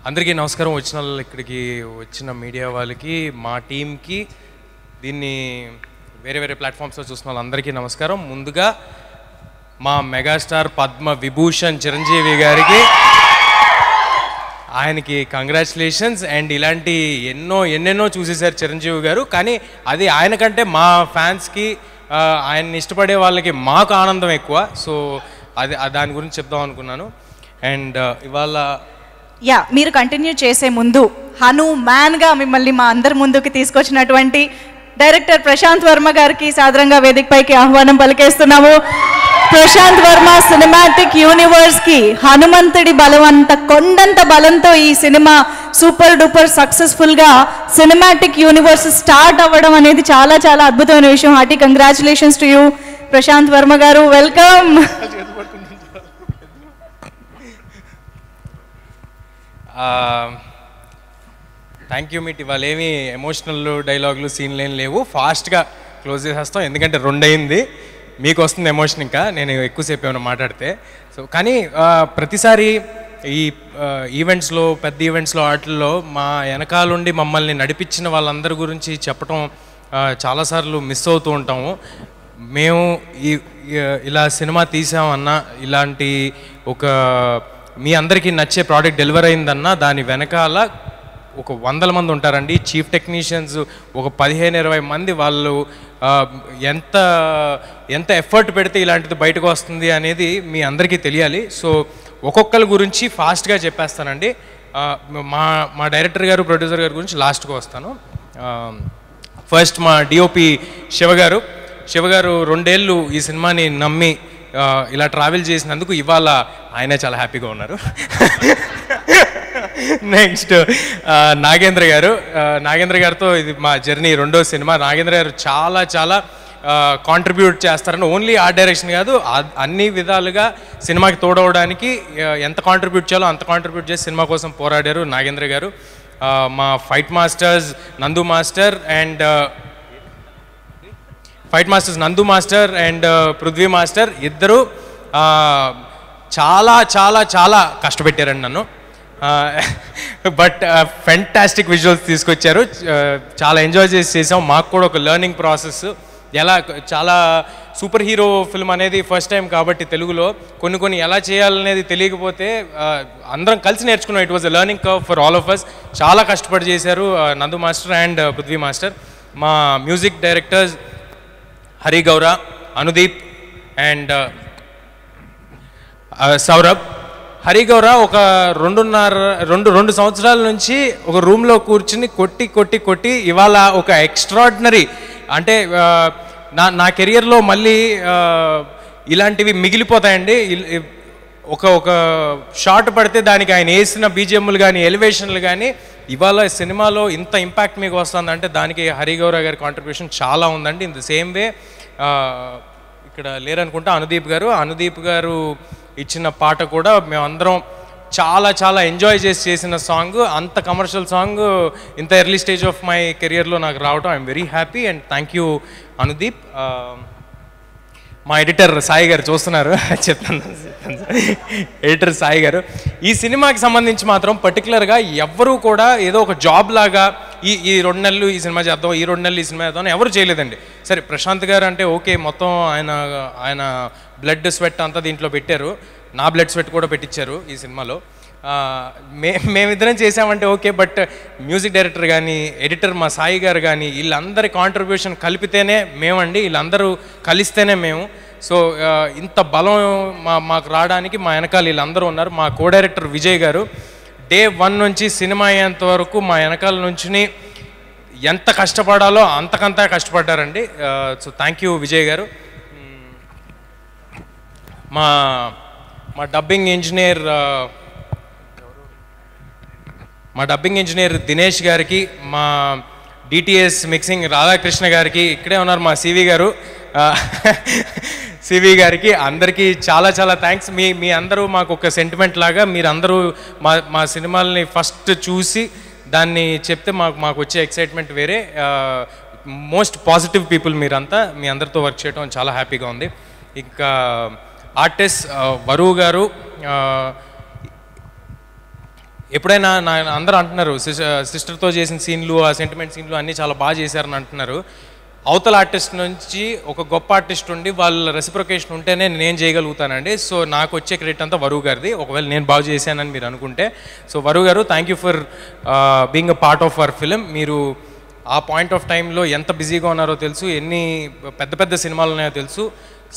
అందరికీ నమస్కారం. ఇక్కడికి వచ్చిన మీడియా వాళ్ళకి, మా టీంకి, దీన్ని వేరే వేరే ప్లాట్ఫామ్స్లో చూసిన వాళ్ళందరికీ నమస్కారం. ముందుగా మా మెగాస్టార్ పద్మ విభూషణ్ చిరంజీవి గారికి ఆయనకి కంగ్రాచులేషన్స్. అండ్ ఇలాంటి ఎన్నెన్నో చూసేశారు చిరంజీవి గారు, కానీ అది ఆయన కంటే మా ఫ్యాన్స్కి, ఆయన్ని ఇష్టపడే వాళ్ళకి మాకు ఆనందం ఎక్కువ. సో దాని గురించి చెప్దాం అనుకున్నాను. అండ్ ఇవాళ మీరు కంటిన్యూ చేసే ముందు హనుమాన్గా మిమ్మల్ని మా అందరి ముందుకు తీసుకొచ్చినటువంటి డైరెక్టర్ ప్రశాంత్ వర్మ గారికి సాదరంగా వేదికపైకి ఆహ్వానం పలికేస్తున్నాము. ప్రశాంత్ వర్మ సినిమాటిక్ యూనివర్స్కి హనుమంతుడి బలం అంత కొండంత బలంతో ఈ సినిమా సూపర్ డూపర్ సక్సెస్ఫుల్గా సినిమాటిక్ యూనివర్స్ స్టార్ట్ అవ్వడం అనేది చాలా చాలా అద్భుతమైన విషయం. Hearty congratulations to you Prashanth Varma గారు, వెల్కమ్. Thank you meet. ఇవాళ ఏమి ఎమోషనల్ డైలాగులు సీన్లు ఏం లేవు, ఫాస్ట్గా క్లోజ్ చేసేస్తాం. ఎందుకంటే 2 అయింది, మీకు వస్తుంది ఎమోషన్. ఇంకా నేను ఎక్కువసేపు ఏమైనా మాట్లాడితే. సో కానీ ప్రతిసారి ఈ ఈవెంట్స్లో, పెద్ద ఈవెంట్స్లో, వాటిల్లో మా వెనకాలండి మమ్మల్ని నడిపించిన వాళ్ళందరి గురించి చెప్పటం చాలాసార్లు మిస్ అవుతూ ఉంటాము. మేము ఇలా సినిమా తీసామన్నా, ఇలాంటి ఒక మీ అందరికీ నచ్చే ప్రోడక్ట్ డెలివర్ అయిందన్నా దాని వెనకాల ఒక 100 మంది ఉంటారండి. చీఫ్ టెక్నీషియన్స్ ఒక 15-20 మంది. వాళ్ళు ఎంత ఎఫర్ట్ పెడితే ఇలాంటిది బయటకు వస్తుంది అనేది మీ అందరికీ తెలియాలి. సో ఒక్కొక్కరి గురించి ఫాస్ట్గా చెప్పేస్తానండి. మా డైరెక్టర్ గారు, ప్రొడ్యూసర్ గారి గురించి లాస్ట్గా వస్తాను. ఫస్ట్ మా డిఓపి శివగారు 2 ఏళ్ళు ఈ సినిమాని నమ్మి ఇలా ట్రావెల్ చేసినందుకు ఇవాళ ఆయన చాలా హ్యాపీగా ఉన్నారు. నెక్స్ట్ నాగేంద్ర గారితో ఇది మా జర్నీ 2వ సినిమా. నాగేంద్ర గారు చాలా చాలా కాంట్రిబ్యూట్ చేస్తారని, ఓన్లీ ఆర్ట్ డైరెక్షన్ కాదు, అన్ని విధాలుగా సినిమాకి తోడవడానికి ఎంత కాంట్రిబ్యూట్ చేయాలో అంత కాంట్రిబ్యూట్ చేసి సినిమా కోసం పోరాడారు నాగేంద్ర గారు. మా ఫైట్ మాస్టర్స్ నందు మాస్టర్ అండ్ పృథ్వీ మాస్టర్ ఇద్దరు చాలా చాలా చాలా కష్టపెట్టారండి నన్ను. బట్ ఫెంటాస్టిక్ విజువల్స్ తీసుకొచ్చారు. చాలా ఎంజాయ్ చేసాం. మాకు కూడా ఒక లెర్నింగ్ ప్రాసెస్. చాలా సూపర్ హీరో ఫిల్మ్ అనేది ఫస్ట్ టైం కాబట్టి తెలుగులో కొన్ని ఎలా చేయాలనేది తెలియకపోతే అందరం కలిసి నేర్చుకున్నాం. It was a learning curve for all of us. చాలా కష్టపడి చేశారు Nandu master and Prithvi master. మా music directors Hari Gowra, Anudeep and Saurabh. Hari Gowra ఒక 2 సంవత్సరాల నుంచి ఒక రూమ్లో కూర్చుని కొట్టి ఇవాళ ఒక ఎక్స్ట్రాడినరీ, అంటే నా కెరియర్లో మళ్ళీ ఇలాంటివి మిగిలిపోతాయండి. ఒక షాట్ పడితే దానికి ఆయన వేసిన బీజిఎంలు కానీ, ఎలివేషన్లు కానీ, ఇవాళ సినిమాలో ఇంత ఇంపాక్ట్ మీకు వస్తుందంటే దానికి హరి గౌరా గారి కాంట్రిబ్యూషన్ చాలా ఉందండి. ఇన్ ద సేమ్ వే ఇక్కడ లేరనుకుంటా అనుదీప్ గారు ఇచ్చిన పాట కూడా మేమందరం చాలా చాలా ఎంజాయ్ చేసిన సాంగ్. అంత కమర్షియల్ సాంగ్ ఇంత ఎర్లీ స్టేజ్ ఆఫ్ మై కెరియర్లో నాకు రావటం I'm very happy and thank you Anudeep. మా ఎడిటర్ సాయి గారు చూస్తున్నారు, చెప్తాను. ఎడిటర్ సాయి గారు ఈ సినిమాకి సంబంధించి మాత్రం పర్టికులర్గా ఎవ్వరూ కూడా ఏదో ఒక జాబ్ లాగా ఈ 2 నెలలు ఈ సినిమా చేద్దాం, ఈ 2 నెలలు ఈ సినిమా చేద్దాం ఎవరు చేయలేదండి. సరే ప్రశాంత్ గారు అంటే ఓకే, మొత్తం ఆయన బ్లడ్ స్వెట్ అంతా దీంట్లో పెట్టారు. నా బ్లడ్ స్వెట్ కూడా పెట్టించారు ఈ సినిమాలో. మేమిద్దరం చేసామంటే ఓకే, బట్ మ్యూజిక్ డైరెక్టర్ కానీ, ఎడిటర్ మా సాయి గారు కానీ, వీళ్ళందరి కాంట్రిబ్యూషన్ కలిపితేనే మేమండి, వీళ్ళందరూ కలిస్తేనే మేము. సో ఇంత బలం మాకు రావడానికి మా వెనకాల వీళ్ళందరూ ఉన్నారు. మా కో డైరెక్టర్ విజయ్ గారు డే 1 నుంచి సినిమా అయ్యేంత వరకు మా వెనకాల నుంచి ఎంత కష్టపడాలో అంతకంతా కష్టపడ్డారండి. సో థ్యాంక్ యూ విజయ్ గారు. మా డబ్బింగ్ ఇంజనీర్ దినేష్ గారికి, మా డిటిఎస్ మిక్సింగ్ రాధాకృష్ణ గారికి, ఇక్కడే ఉన్నారు మా సివి గారికి, అందరికీ చాలా చాలా థ్యాంక్స్. మీ అందరూ మాకు ఒక సెంటిమెంట్ లాగా, మీరందరూ మా సినిమాల్ని ఫస్ట్ చూసి దాన్ని చెప్తే మాకు వచ్చే ఎక్సైట్మెంట్ వేరే. మోస్ట్ పాజిటివ్ పీపుల్ మీరంతా. మీ అందరితో వర్క్ చేయడం చాలా హ్యాపీగా ఉంది. ఇంకా ఆర్టిస్ట్ వరువు గారు, ఎప్పుడైనా అందరూ అంటున్నారు సిస్టర్తో చేసిన సీన్లు, ఆ సెంటిమెంట్ సీన్లు అన్నీ చాలా బాగా చేశారని అంటున్నారు. అవతల ఆర్టిస్ట్ నుంచి ఒక గొప్ప ఆర్టిస్ట్ ఉండి వాళ్ళ రెసిప్రొకేషన్ ఉంటేనే నేను చేయగలుగుతానండి. సో నాకు వచ్చే క్రెడిట్ అంతా వరువు గారిది, ఒకవేళ నేను బాగా చేశానని మీరు అనుకుంటే. సో వరువు గారు, thank you for being a part of our film. మీరు ఆ పాయింట్ ఆఫ్ టైంలో ఎంత బిజీగా ఉన్నారో తెలుసు, ఎన్ని పెద్ద పెద్ద సినిమాలు ఉన్నాయో తెలుసు.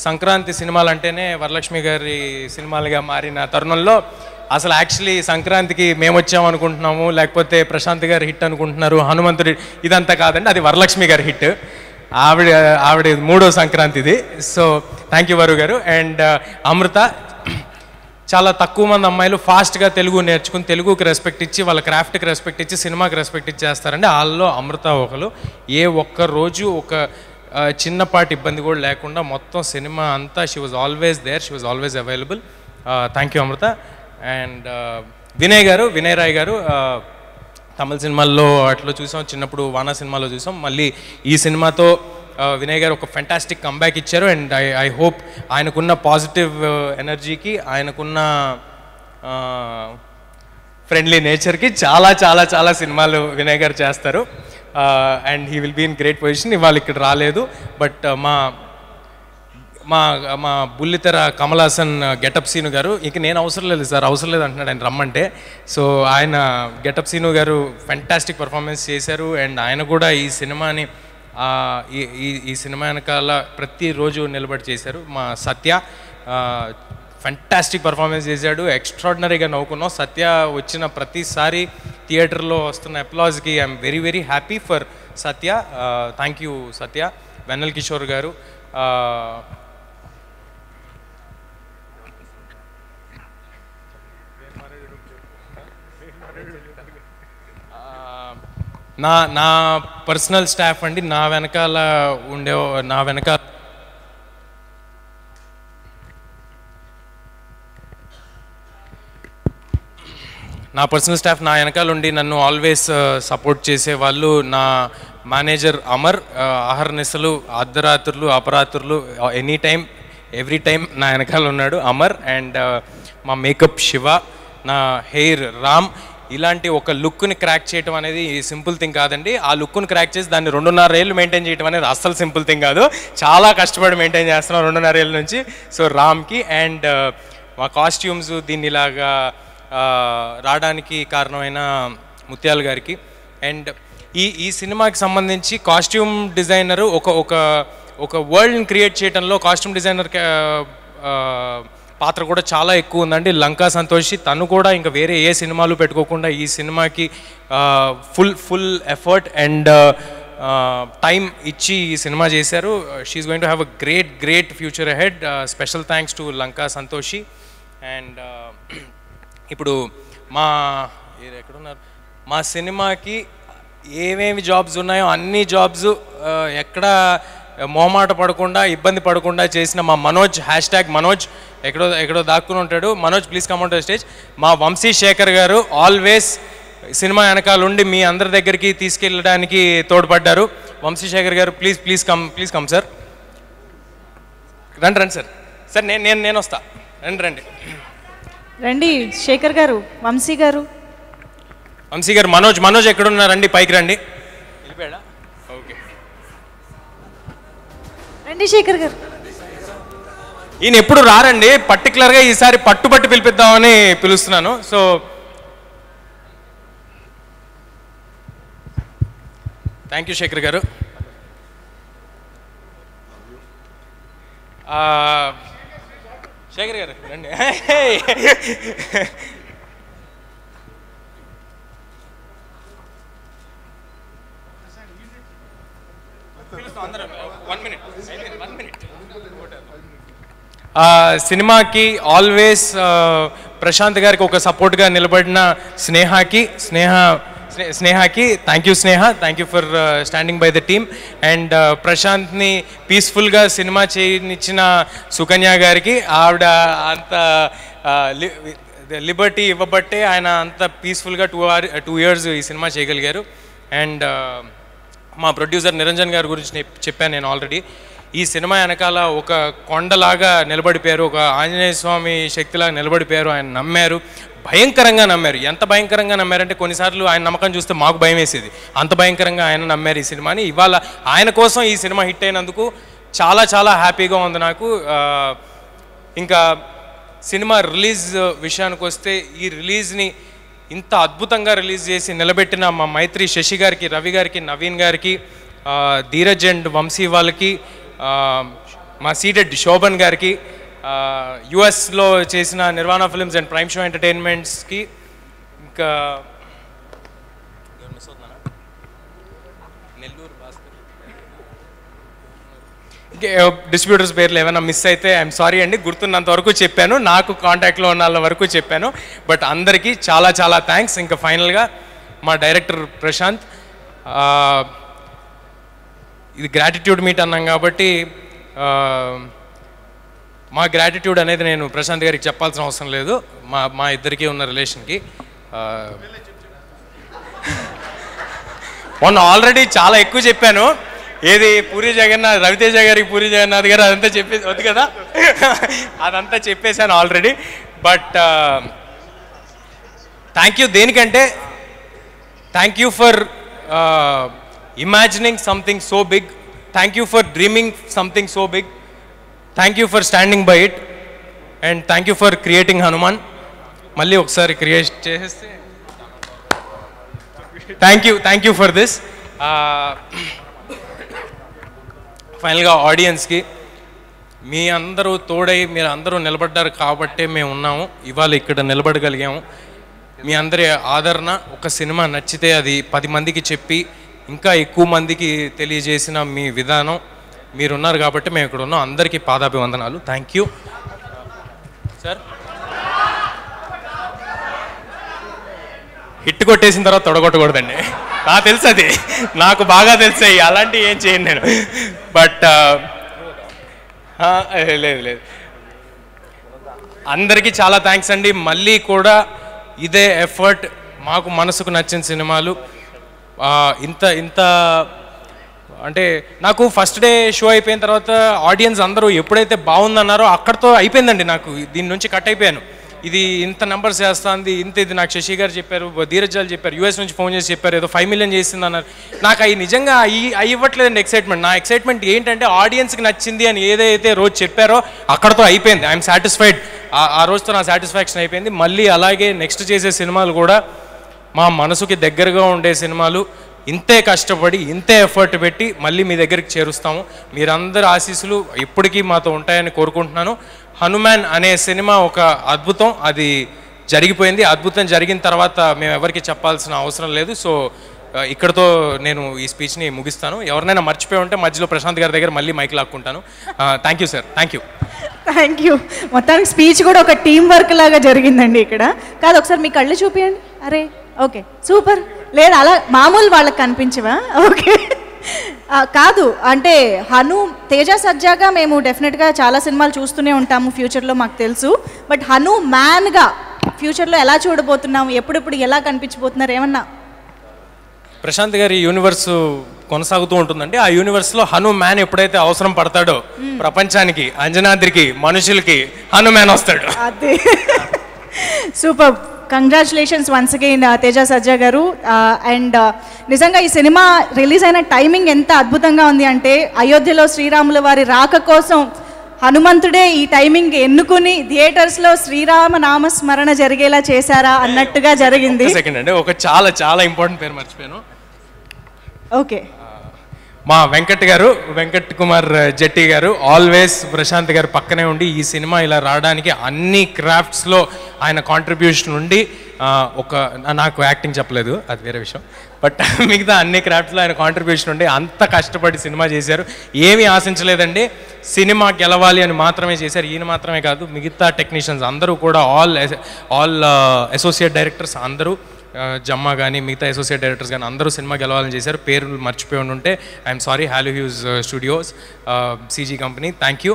సంక్రాంతి సినిమాలు అంటేనే వరలక్ష్మి గారి సినిమాలుగా మారిన తరుణంలో అసలు యాక్చువల్లీ సంక్రాంతికి మేము వచ్చామనుకుంటున్నాము, లేకపోతే ప్రశాంత్ గారి హిట్ అనుకుంటున్నారు, హనుమంతుడి, ఇదంతా కాదండి, అది వరలక్ష్మి గారి హిట్. ఆవిడ 3వ సంక్రాంతిది. సో థ్యాంక్ యూ వరువు గారు. అండ్ అమృత, చాలా తక్కువ మంది అమ్మాయిలు ఫాస్ట్గా తెలుగు నేర్చుకుని తెలుగుకి రెస్పెక్ట్ ఇచ్చి వాళ్ళ క్రాఫ్ట్కి రెస్పెక్ట్ ఇచ్చి సినిమాకి రెస్పెక్ట్ ఇచ్చేస్తారండి. వాళ్ళలో అమృత ఒకరు. ఏ ఒక్క రోజు ఒక చిన్నపాటి ఇబ్బంది కూడా లేకుండా మొత్తం సినిమా అంతా she was always there, she was always available. Thank you Amrita. And Vinay గారు, వినయ్ రాయ్ గారు, తమిళ సినిమాల్లో అట్లా చూసాం, చిన్నప్పుడు వానా సినిమాలో చూసాం. మళ్ళీ ఈ సినిమాతో వినయ్ గారు ఒక ఫెంటాస్టిక్ కంబ్యాక్ ఇచ్చారు. అండ్ ఐ హోప్ ఆయనకున్న పాజిటివ్ ఎనర్జీకి, ఆయనకున్న ఫ్రెండ్లీ నేచర్కి చాలా చాలా చాలా సినిమాలు వినయ్ గారు చేస్తారు. And he will be in great position. ఇవాళ ఇక్కడ రాలేదు, బట్ మా మా మా బుల్లితెర కమల్ హాసన్ గెటప్ సీను గారు, ఇంక నేను అవసరం లేదు సార్, అవసరం లేదు అంటున్నాడు ఆయన రమ్మంటే. సో ఆయన గెటప్ సీను గారు ఫెంటాస్టిక్ పర్ఫార్మెన్స్ చేశారు. అండ్ ఆయన కూడా ఈ సినిమాని ఈ సినిమా వెనకాల ప్రతిరోజు నిలబడి చేశారు. మా సత్య ఫెంటాస్టిక్ పర్ఫార్మెన్స్ చేశాడు, ఎక్స్ట్రాడినరీగా నవ్వుకున్నాం. సత్య వచ్చిన ప్రతిసారి థియేటర్లో వస్తున్న అప్లాజ్కి I'm very very happy for Satya. Thank you Satya. Vennela Kishore గారు, నా పర్సనల్ స్టాఫ్ అండి, నా వెనకాల నా పర్సనల్ స్టాఫ్ నా వెనకాల ఉండి నన్ను ఆల్వేస్ సపోర్ట్ చేసేవాళ్ళు. నా మేనేజర్ అమర్, అహర్నిశలు, అర్ధరాత్రులు, అపరాత్రులు, ఎనీ టైం ఎవ్రీ టైం నా వెనకాల ఉన్నాడు అమర్. అండ్ మా మేకప్ శివ, నా హెయిర్ రామ్. ఇలాంటి ఒక లుక్ని క్రాక్ చేయడం అనేది సింపుల్ థింగ్ కాదండి. ఆ లుక్ని క్రాక్ చేసి దాన్ని 2.5 ఏళ్ళు మెయింటైన్ చేయడం అనేది అస్సలు సింపుల్ థింగ్ కాదు. చాలా కష్టపడి మెయింటైన్ చేస్తున్నాం 2.5 ఏళ్ళ నుంచి. సో రామ్కి. అండ్ మా కాస్ట్యూమ్స్ దీన్ని ఇలాగా రావడానికి కారణమైన ముత్యాల గారికి. అండ్ ఈ సినిమాకి సంబంధించి కాస్ట్యూమ్ డిజైనరు ఒక వరల్డ్ని క్రియేట్ చేయడంలో కాస్ట్యూమ్ డిజైనర్ పాత్ర కూడా చాలా ఎక్కువ ఉందండి. లంకా సంతోషి, తను కూడా ఇంకా వేరే ఏ సినిమాలు పెట్టుకోకుండా ఈ సినిమాకి ఫుల్ ఎఫర్ట్ అండ్ టైం ఇచ్చి ఈ సినిమా చేశారు. She's going to have a great future ahead. Special thanks to Lanka Santoshi. And ఇప్పుడు ఎక్కడున్నారు, మా సినిమాకి ఏమేమి జాబ్స్ ఉన్నాయో అన్ని జాబ్స్ ఎక్కడ మొహమాట పడకుండా, ఇబ్బంది పడకుండా చేసిన మా మనోజ్, #మనోజ్ ఎక్కడో దాక్కుని ఉంటాడు. Manoj, please come on to the stage. మా వంశీ శేఖర్ గారు ఆల్వేస్ సినిమా వెనకాల ఉండి మీ అందరి దగ్గరికి తీసుకెళ్ళడానికి తోడ్పడ్డారు. వంశీ శేఖర్ గారు, ప్లీజ్ కమ్ సార్. రండి సార్, నేను వస్తా. రండి రండి శేఖర్ గారు, వంశీ గారు. మనోజ్ ఎక్కడున్నారండి? పైకి రండి. వెళ్ళిపోయాడా? ఓకే, రండి శేఖర్ గారు. ఈయన ఎప్పుడు రారండి, పర్టికులర్గా ఈసారి పట్టుబట్టి పిలిపిద్దామని పిలుస్తున్నాను. సో థ్యాంక్ యూ శేఖర్ గారు. శేఖర్ గారు రండి. సినిమాకి ఆల్వేస్ ప్రశాంత్ గారికి ఒక సపోర్ట్గా నిలబడిన స్నేహాకి thank you Sneha, thank you for standing by the team. And ప్రశాంత్ని పీస్ఫుల్గా సినిమా చేయనిచ్చిన సుకన్య గారికి, ఆవిడ అంత లిబర్టీ ఇవ్వబట్టే ఆయన అంత పీస్ఫుల్గా 2 years ఈ సినిమా చేయగలిగారు. అండ్ మా ప్రొడ్యూసర్ నిరంజన్ గారి గురించి చెప్పాను నేను ఆల్రెడీ. ఈ సినిమా వెనకాల ఒక కొండలాగా నిలబడిపోయారు, ఒక ఆంజనేయ స్వామి శక్తిలాగా నిలబడిపోయారు. ఆయన నమ్మారు, భయంకరంగా నమ్మారు. ఎంత భయంకరంగా నమ్మారంటే కొన్నిసార్లు ఆయన నమ్మకం చూస్తే మాకు భయం వేసేది, అంత భయంకరంగా ఆయన నమ్మారు ఈ సినిమాని. ఇవాళ ఆయన కోసం ఈ సినిమా హిట్ అయినందుకు చాలా చాలా హ్యాపీగా ఉంది నాకు. ఇంకా సినిమా రిలీజ్ విషయానికి వస్తే, ఈ రిలీజ్ని ఇంత అద్భుతంగా రిలీజ్ చేసి నిలబెట్టిన మా మైత్రి శశి గారికి, రవి గారికి, నవీన్ గారికి, ధీరజ్ అండ్ వంశీ వాళ్ళకి, మా సీడెడ్ శోభన్ గారికి, యుఎస్లో చేసిన నిర్వాణ ఫిల్మ్స్ అండ్ ప్రైమ్ షో ఎంటర్టైన్మెంట్స్కి, ఇంకా నెల్లూరు డిస్ట్రిబ్యూటర్స్ పేర్లు ఏమైనా మిస్ అయితే ఐఎమ్ సారీ అండి. గుర్తున్నంత వరకు చెప్పాను, నాకు కాంటాక్ట్లో ఉన్న వాళ్ళ వరకు చెప్పాను. బట్ అందరికీ చాలా చాలా థ్యాంక్స్. ఇంకా ఫైనల్గా మా డైరెక్టర్ ప్రశాంత్, ఇది గ్రాటిట్యూడ్ మీట్ అన్నాం కాబట్టి మా గ్రాటిట్యూడ్ అనేది నేను ప్రశాంత్ గారికి చెప్పాల్సిన అవసరం లేదు, మా ఇద్దరికీ ఉన్న రిలేషన్కి. మొన్న ఆల్రెడీ చాలా ఎక్కువ చెప్పాను. ఏది పూరి జగన్నాథ్, రవితేజ గారికి పూరి జగన్నాథ్ గారు అదంతా చెప్పేసి వద్దు కదా, అదంతా చెప్పేశాను ఆల్రెడీ. But thank you. దేనికంటే thank you for imagining something so big, thank you for dreaming something so big, thank you for standing by it, and thank you for creating Hanuman. మళ్ళీ ఒకసారి క్రియేట్ చేసేస్తే థ్యాంక్ యూ ఫర్ దిస్. ఫైనల్గా ఆడియన్స్కి, మీ అందరూ తోడై మీరు అందరూ నిలబడ్డారు కాబట్టే మేము ఉన్నాము, ఇవాళ ఇక్కడ నిలబడగలిగాము. మీ అందరి ఆదరణ, ఒక సినిమా నచ్చితే అది 10 మందికి చెప్పి ఇంకా ఎక్కువ మందికి తెలియజేసిన మీ విధానం, మీరున్నారు కాబట్టి మేము ఇక్కడ ఉన్నాం. అందరికీ పాదాభివందనాలు. Thank you sir. హిట్ కొట్టేసిన తర్వాత తొడగొట్టకూడదండి, నాకు తెలుసు, అది నాకు బాగా తెలుసాయి, అలాంటివి ఏం చేయను నేను. బట్ లేదు, అందరికీ చాలా థ్యాంక్స్ అండి. మళ్ళీ కూడా ఇదే ఎఫర్ట్, మాకు మనసుకు నచ్చిన సినిమాలు ఇంత అంటే నాకు ఫస్ట్ డే షో అయిపోయిన తర్వాత ఆడియన్స్ అందరూ ఎప్పుడైతే బాగుందన్నారో అక్కడితో అయిపోయిందండి. నాకు దీని నుంచి కట్ అయిపోయాను. ఇది ఇంత నెంబర్స్ చేస్తుంది, ఇది నాకు శశి గారు చెప్పారు, ధీరజాలు చెప్పారు, యూఎస్ నుంచి ఫోన్ చేసి చెప్పారు, ఏదో 5 మిలియన్ చేసింది అన్నారు. నాకు అవి నిజంగా అవి ఇవ్వట్లేదండి ఎక్సైట్మెంట్. నా ఎక్సైట్మెంట్ ఏంటంటే ఆడియన్స్కి నచ్చింది అని ఏదైతే రోజు చెప్పారో అక్కడతో అయిపోయింది. I'm satisfied. ఆ రోజుతో నా సాటిస్ఫాక్షన్ అయిపోయింది. మళ్ళీ అలాగే నెక్స్ట్ చేసే సినిమాలు కూడా మా మనసుకి దగ్గరగా ఉండే సినిమాలు, ఇంతే కష్టపడి ఇంతే ఎఫర్ట్ పెట్టి మళ్ళీ మీ దగ్గరికి చేరుస్తాము. మీరందరి ఆశీస్సులు ఎప్పటికీ మాతో ఉంటాయని కోరుకుంటున్నాను. హనుమాన్ అనే సినిమా ఒక అద్భుతం, అది జరిగిపోయింది. అద్భుతం జరిగిన తర్వాత మేము ఎవరికి చెప్పాల్సిన అవసరం లేదు. సో ఇక్కడతో నేను ఈ స్పీచ్ని ముగిస్తాను. ఎవరినైనా మర్చిపోయి ఉంటే మధ్యలో ప్రశాంత్ గారి దగ్గర మళ్ళీ మైక్ లాక్కుంటాను. Thank you sir. Thank you. మొత్తానికి స్పీచ్ కూడా ఒక టీం వర్క్ లాగా జరిగిందండి ఇక్కడ. కాదు, ఒకసారి మీ కళ్ళు చూపించండి. అరే ఓకే, సూపర్. లేదు, అలా మామూలు వాళ్ళకి కనిపించవా? ఓకే. కాదు అంటే తేజ సజ్జాగా మేము డెఫినెట్గా చాలా సినిమాలు చూస్తూనే ఉంటాము ఫ్యూచర్లో, మాకు తెలుసు. బట్ మ్యాన్గా ఫ్యూచర్లో ఎలా చూడబోతున్నాము, ఎప్పుడెప్పుడు ఎలా కనిపించబోతున్నారు ఏమన్నా? ప్రశాంత్ గారి యూనివర్స్ కొనసాగుతూ ఉంటుందండి. ఆ యూనివర్స్లో మ్యాన్ ఎప్పుడైతే అవసరం పడతాడో ప్రపంచానికి, అంజనాద్రికి, మనుషులకి మ్యాన్ వస్తాడు. అదే, super. Congratulations once again Teja Sajja గారు. అండ్ నిజంగా ఈ సినిమా రిలీజ్ అయిన టైమింగ్ ఎంత అద్భుతంగా ఉంది అంటే, అయోధ్యలో శ్రీరాముల వారి రాక కోసం హనుమంతుడే ఈ టైమింగ్ ఎన్నుకుని థియేటర్స్లో శ్రీరామ నామస్మరణ జరిగేలా చేశారా అన్నట్టుగా జరిగింది. సెకండ్ అండి, ఒక చాలా చాలా ఇంపార్టెంట్ పేరు మర్చిపోయాను. ఓకే, మా వెంకట్ కుమార్ జెట్టి గారు ఆల్వేస్ ప్రశాంత్ గారు పక్కనే ఉండి ఈ సినిమా ఇలా రావడానికి అన్ని క్రాఫ్ట్స్లో ఆయన కాంట్రిబ్యూషన్ ఉండి, నాకు యాక్టింగ్ చెప్పలేదు, అది వేరే విషయం. బట్ మిగతా అన్ని క్రాఫ్ట్స్లో ఆయన కాంట్రిబ్యూషన్ ఉండి అంత కష్టపడి సినిమా చేశారు. ఏమీ ఆశించలేదండి, సినిమా గెలవాలి అని మాత్రమే చేశారు. ఈయన మాత్రమే కాదు, మిగతా టెక్నీషియన్స్ అందరూ కూడా, ఆల్ అసోసియేట్ డైరెక్టర్స్ అందరూ, జమ్మా కానీ మిగతా అసోసియేట్ డైరెక్టర్స్ కానీ అందరూ సినిమా గెలవాలని చేశారు. పేర్లు మర్చిపోయి ఉంటే I'm sorry. Hello huge studios, CG company, thank you.